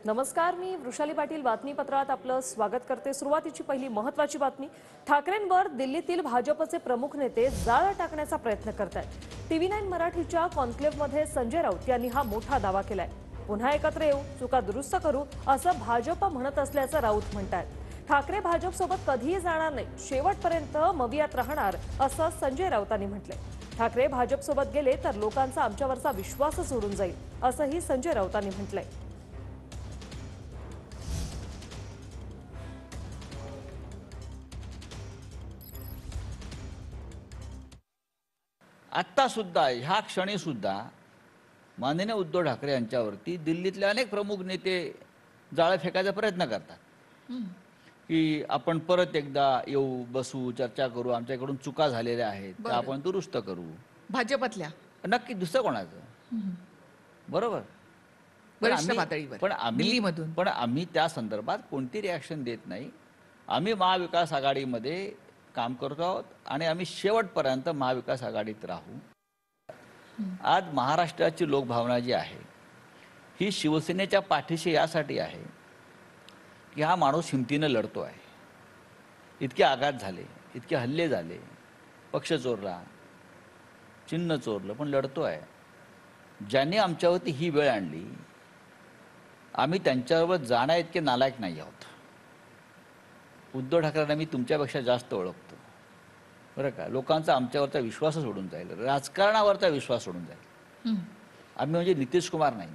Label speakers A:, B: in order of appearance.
A: नमस्कार, मी वृषाली पाटील बातमीपत्रात आपलं स्वागत करते। सुरुवातीची पहिली महत्त्वाची बातमी, ठाकरेंवर दिल्लीतील भाजपचे प्रमुख नेते जाळ टाकण्याचा प्रयत्न करतात। TV9 मराठीच्या कॉन्क्लेव्हमध्ये संजय राऊत यांनी हा मोठा दावा केलाय। पुन्हा एकत्र येऊ, चुका दुरुस्त करू असं भाजप म्हणत असल्याचं राऊत म्हणतात। ठाकरे भाजपसोबत कधीही जाणार नाही, शेवटपर्यंत मवियात राहणार असं संजय राऊतांनी म्हटलंय। ठाकरे भाजपसोबत गेले तर लोकांचा आमच्यावरचा विश्वासच उडून जाईल असंही संजय राऊतांनी म्हटलंय।
B: आत्ता सुद्धा ह्या क्षणी सुद्धा माननीय उद्धव ठाकरे यांच्यावरती दिल्लीतले अनेक प्रमुख नेते जाळे फेकायचा प्रयत्न करतात की आपण परत एकदा येऊ, बसू, चर्चा करू, आमच्याकडून चुका झालेल्या आहेत त्या आपण दुरुस्त करू।
C: भाजपतल्या
B: नक्की दुसरं कोणाचं? बरोबर, पण आम्ही त्या संदर्भात कोणती रिॲक्शन देत नाही। आम्ही महाविकास आघाडीमध्ये काम करतो आहोत आणि आम्ही शेवटपर्यंत महाविकास आघाडीत राहू। आज महाराष्ट्राची लोकभावना जी आहे ही शिवसेनेच्या पाठीशी यासाठी आहे की हा माणूस हिमतीने लढतो आहे। इतके आघात झाले, इतके हल्ले झाले, पक्ष चोरला, चिन्ह चोरलं, पण लढतो आहे। ज्यांनी आमच्यावरती ही वेळ आणली, आम्ही त्यांच्याबरोबर जाण्या इतके नालायक नाही आहोत। उद्धव ठाकरेंना मी तुमच्यापेक्षा जास्त ओळखतो, बरं का। लोकांचा आमच्यावरचा विश्वासच सोडून जाईल, राजकारणावरचा विश्वास सोडून जाईल। आम्ही म्हणजे नितीश कुमार नाही।